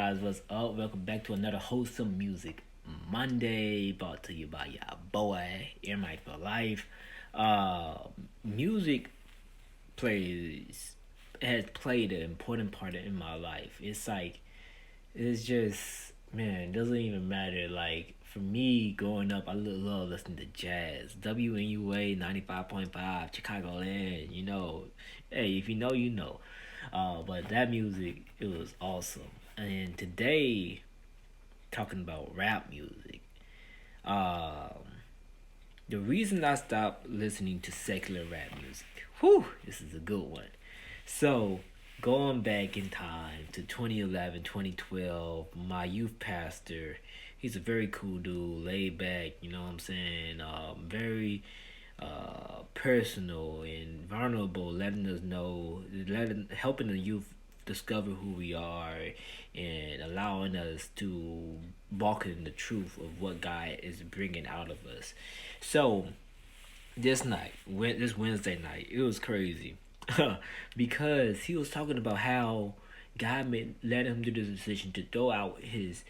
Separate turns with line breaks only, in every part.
guys, what's up? Welcome back to another wholesome music Monday, brought to you by your boy Earmite for Life. Uh, Music plays has played an important part in my life. It's just man, it doesn't even matter. Like for me, growing up, I love listening to jazz. WNUA 95.5, Chicagoland. Hey, if you know, you know. But that music, it was awesome. And today, talking about rap music. Um, the reason I stopped listening to secular rap music. Whew, this is a good one. So, going back in time to 2011, 2012, my youth pastor, he's a very cool dude, laid back, you know what I'm saying? Very personal and vulnerable, letting us know, helping the youth discover who we are and allowing us to walk in the truth of what God is bringing out of us. So, this Wednesday night, it was crazy because he was talking about how God let him do the decision to throw out his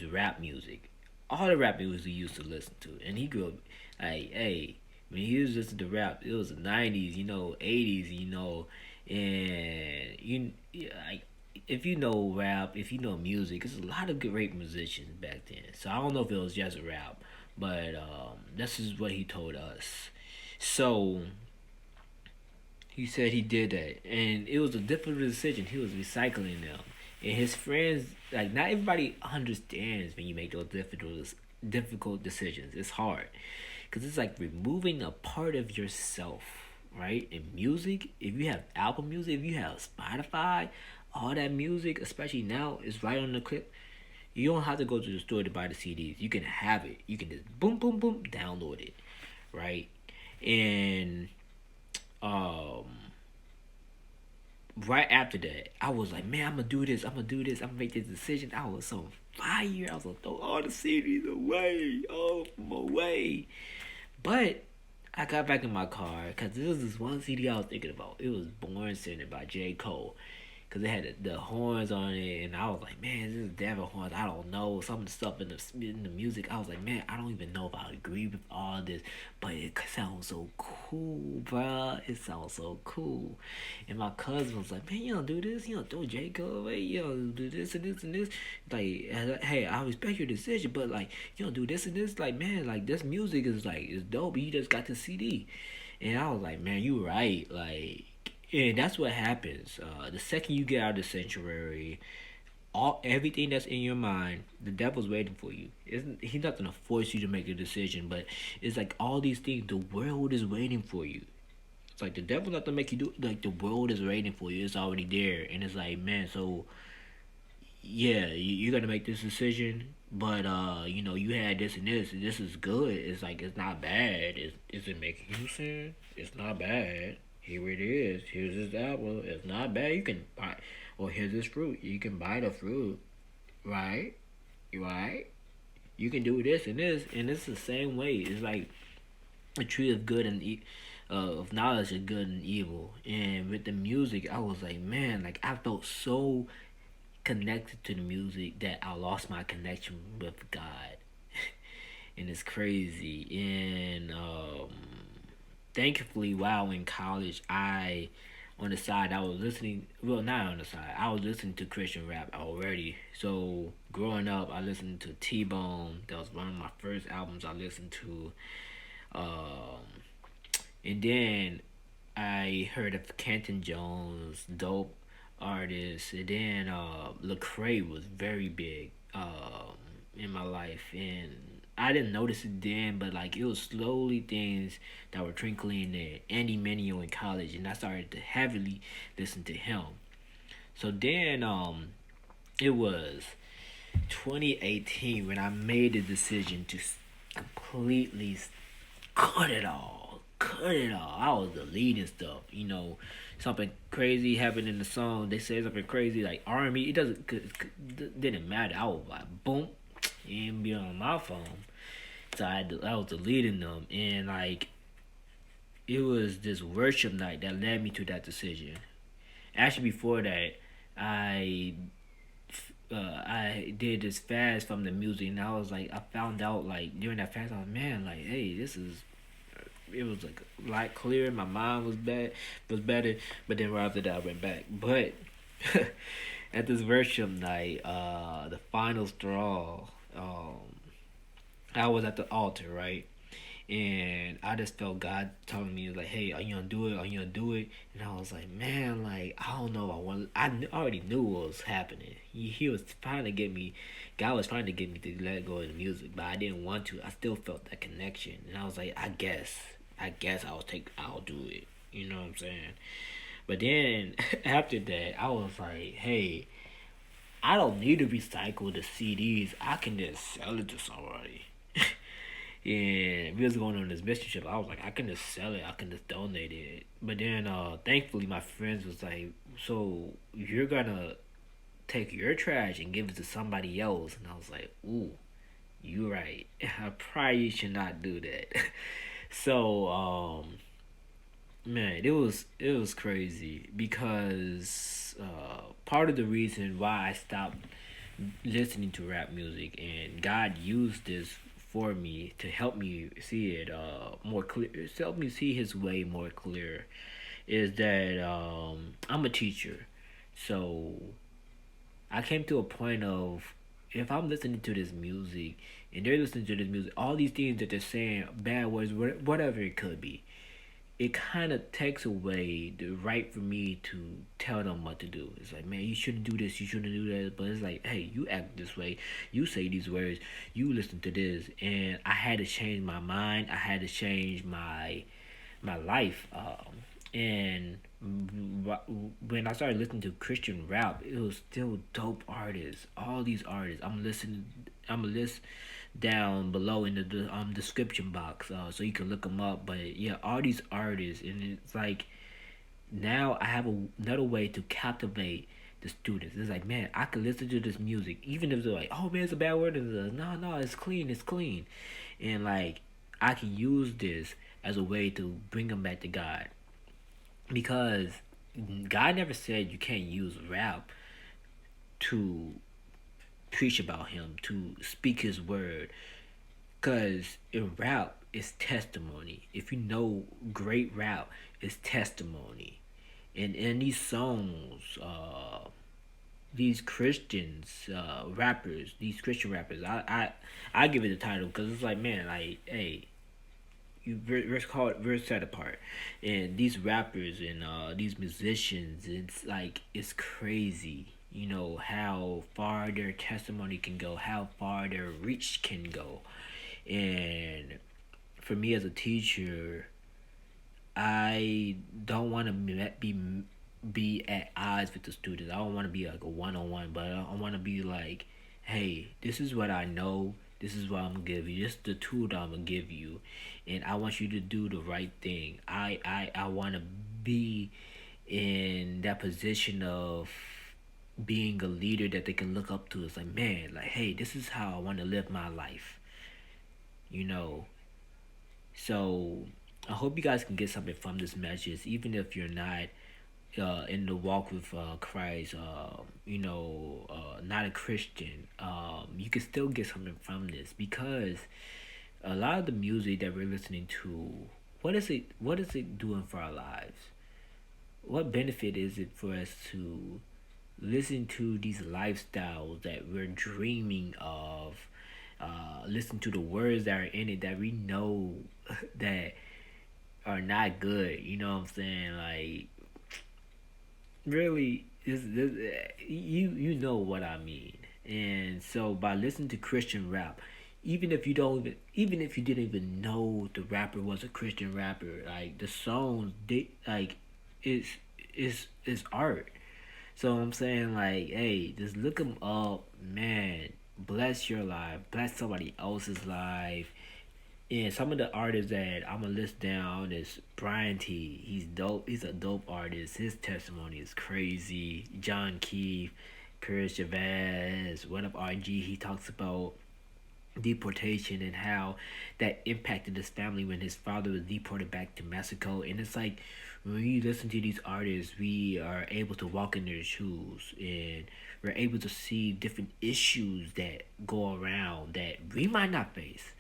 rap music, all the rap music he used to listen to, and he grew up like, hey, when he was listening to rap, it was the '90s, 80s, and like if you know rap, if you know music, there's a lot of great musicians back then. So I don't know if it was just rap, but this is what he told us. So he said he did that, and it was a difficult decision. He was recycling them, and his friends, like not everybody understands when you make those difficult decisions. It's hard because it's like removing a part of yourself, right? In music, if you have Apple Music, if you have Spotify, all that music, especially now, is right on the clip. You don't have to go to the store to buy the CDs. You can have it. You can just boom, boom, boom, download it, right? And um, right after that, I was like, man, I'm gonna do this. I'm gonna do this. I'm gonna make this decision. I was so fire. I was gonna throw all the CDs away, all of them away. But I got back in my car because there was this one CD I was thinking about. It was Born Sinner by J. Cole. Because it had the horns on it, and I was like, man, this is devil horns. I don't know. Some of the stuff in the music, I was like, man, I don't even know if I agree with all this, but it sounds so cool, bruh. It sounds so cool. And my cousin was like, man, you don't do this. You don't throw J. Cole away. You don't do this and this and this. Like, hey, I respect your decision, but like, you don't do this and this. Like, man, like this music is dope. You just got the CD, and I was like, man, you right. Like, and that's what happens. The second you get out of the sanctuary, all everything that's in your mind, the devil's waiting for you. He's not gonna force you to make a decision, but it's like all these things. The world is waiting for you. It's like the devil's not gonna make you do. Like the world is waiting for you. It's already there, and it's like, man. So yeah, you're gonna make this decision, but you had this and this. And this is good. It's like it's not bad. Is it making you sin? It's not bad. Here it is. Here's this apple. It's not bad. You can buy, or here's this fruit. You can buy the fruit, right? Right. You can do this and it's the same way. It's like a tree of good and of knowledge of good and evil. And with the music, I was like, man, like I felt so connected to the music that I lost my connection with God. And it's crazy. And thankfully, while in college, on the side, I was listening. Well, not on the side. I was listening to Christian rap already. So growing up, I listened to T Bone. That was one of my first albums I listened to. Um, and then I heard of Canton Jones, dope artist. And then Lecrae was very big in my life, and I didn't notice it then, but like it was slowly things that were trickling in there. Andy Mineo in college, and I started to heavily listen to him. So then it was 2018 when I made the decision to completely cut it all. Cut it all. I was deleting stuff. Something crazy happened in the song. They said something crazy like R&B. It didn't matter. I was like, boom, it didn't be on my phone. So I was deleting them, and like it was this worship night that led me to that decision. Actually, before that, I I did this fast from the music, and I was like, I found out like during that fast, I was man, like, hey, this is. It was like a lot clearer. My mind was better. But then right after that, I went back. But at this worship night, the final straw, I was at the altar, right? And I just felt God telling me like, "Hey, are you gonna do it? Are you gonna do it?" And I was like, "Man, like I don't know. If I want. Already knew what was happening. He was trying to get me. God was trying to get me to let go of the music, but I didn't want to. I still felt that connection, and I was like, I guess I'll do it. You know what I'm saying? But then after that, I was like, hey, I don't need to recycle the CDs. I can just sell it to somebody. And we was going on this mission trip. I was like, I can just sell it. I can just donate it. But then, thankfully, my friends was like, so you're gonna take your trash and give it to somebody else? And I was like, ooh, you right. I probably should not do that. So, man, it was crazy because part of the reason why I stopped listening to rap music, and God used this for me to help me see it more clear, to help me see His way more clear, is that I'm a teacher, so I came to a point of if I'm listening to this music and they're listening to this music, all these things that they're saying, bad words, whatever it could be, it kind of takes away the right for me to tell them what to do. It's like, man, you shouldn't do this, you shouldn't do that. But it's like, hey, you act this way, you say these words, you listen to this, and I had to change my mind. I had to change my life. And when I started listening to Christian rap, it was still dope artists. All these artists, I'm listening. I'm a list down below in the description box, so you can look them up. But yeah, all these artists, and it's like now I have another way to captivate the students. It's like, man, I can listen to this music even if they're like, oh man, it's a bad word. And no, no, it's clean, it's clean, and like I can use this as a way to bring them back to God because God never said you can't use rap to preach about Him, to speak His word. Because in rap, it's testimony. If you know great rap, it's testimony. And in these songs, these Christians, rappers, these Christian rappers, I give it a title because it's like, man, like, hey, let's call it, we're set apart, and these rappers and these musicians, it's like it's crazy, you know how far their testimony can go, how far their reach can go. And for me as a teacher, I don't want to be at odds with the students. I don't want to be like a one-on-one, but I want to be like, hey, this is what I know, this is what I'm gonna give you, this is the tool that I'm gonna give you, and I want you to do the right thing. I want to be in that position of being a leader that they can look up to. It's like, man, like, hey, this is how I want to live my life, you know. So I hope you guys can get something from this message, even if you're not in the walk with Christ, not a Christian. You can still get something from this because a lot of the music that we're listening to, what is it? What is it doing for our lives? What benefit is it for us to listen to these lifestyles that we're dreaming of? Listen to the words that are in it that we know that are not good. You know what I'm saying? Like, really, you know what I mean. And so by listening to Christian rap, even if you didn't even know the rapper was a Christian rapper, like the songs, they like, it's it's art. So I'm saying, like, hey, just look them up, man. Bless your life, bless somebody else's life. And some of the artists that I'm gonna list down is Brian T. He's dope. He's a dope artist. His testimony is crazy. John Keith, Chris Chavez, What Up RG. He talks about deportation and how that impacted his family when his father was deported back to Mexico. And it's like when we listen to these artists, we are able to walk in their shoes and we're able to see different issues that go around that we might not face,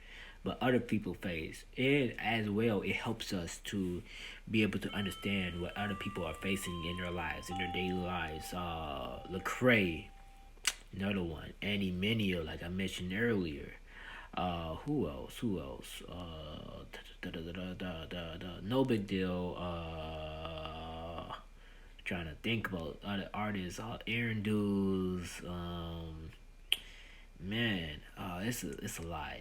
but other people face. And as well, it helps us to be able to understand what other people are facing in their lives, in their daily lives. Lecrae, another one. Annie Mineo, like I mentioned earlier. Who else? Who else? No Big Deal. Trying to think about other artists. Aaron Dudes. Man, it's a lot.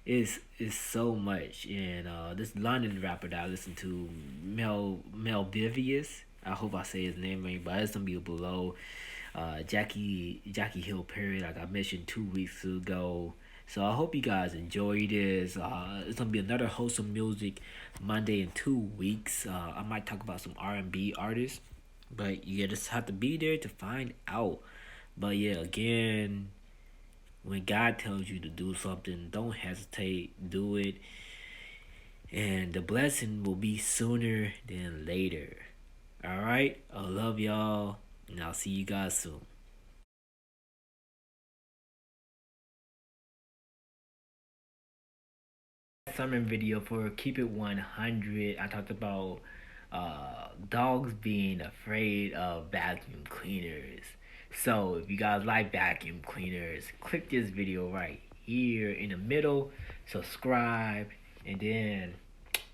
It's so much. And this London rapper that I listen to, Melvivius. I hope I say his name right, but it's gonna be below. Jackie Hill Perry, like I mentioned 2 weeks ago. So I hope you guys enjoy this. It's gonna be another wholesome music Monday in 2 weeks. I might talk about some R&B artists, but you just have to be there to find out. But yeah, again, when God tells you to do something, don't hesitate, do it, and the blessing will be sooner than later. All right, I love y'all, and I'll see you guys soon. Summer video for Keep It 100. I talked about dogs being afraid of vacuum cleaners. So if you guys like vacuum cleaners, click this video right here in the middle, subscribe, and then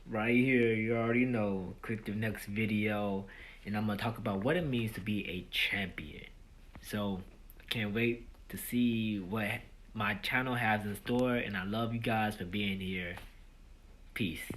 right here, you already know, click the next video, and I'm gonna talk about what it means to be a champion. So I can't wait to see what my channel has in store, and I love you guys for being here. Peace.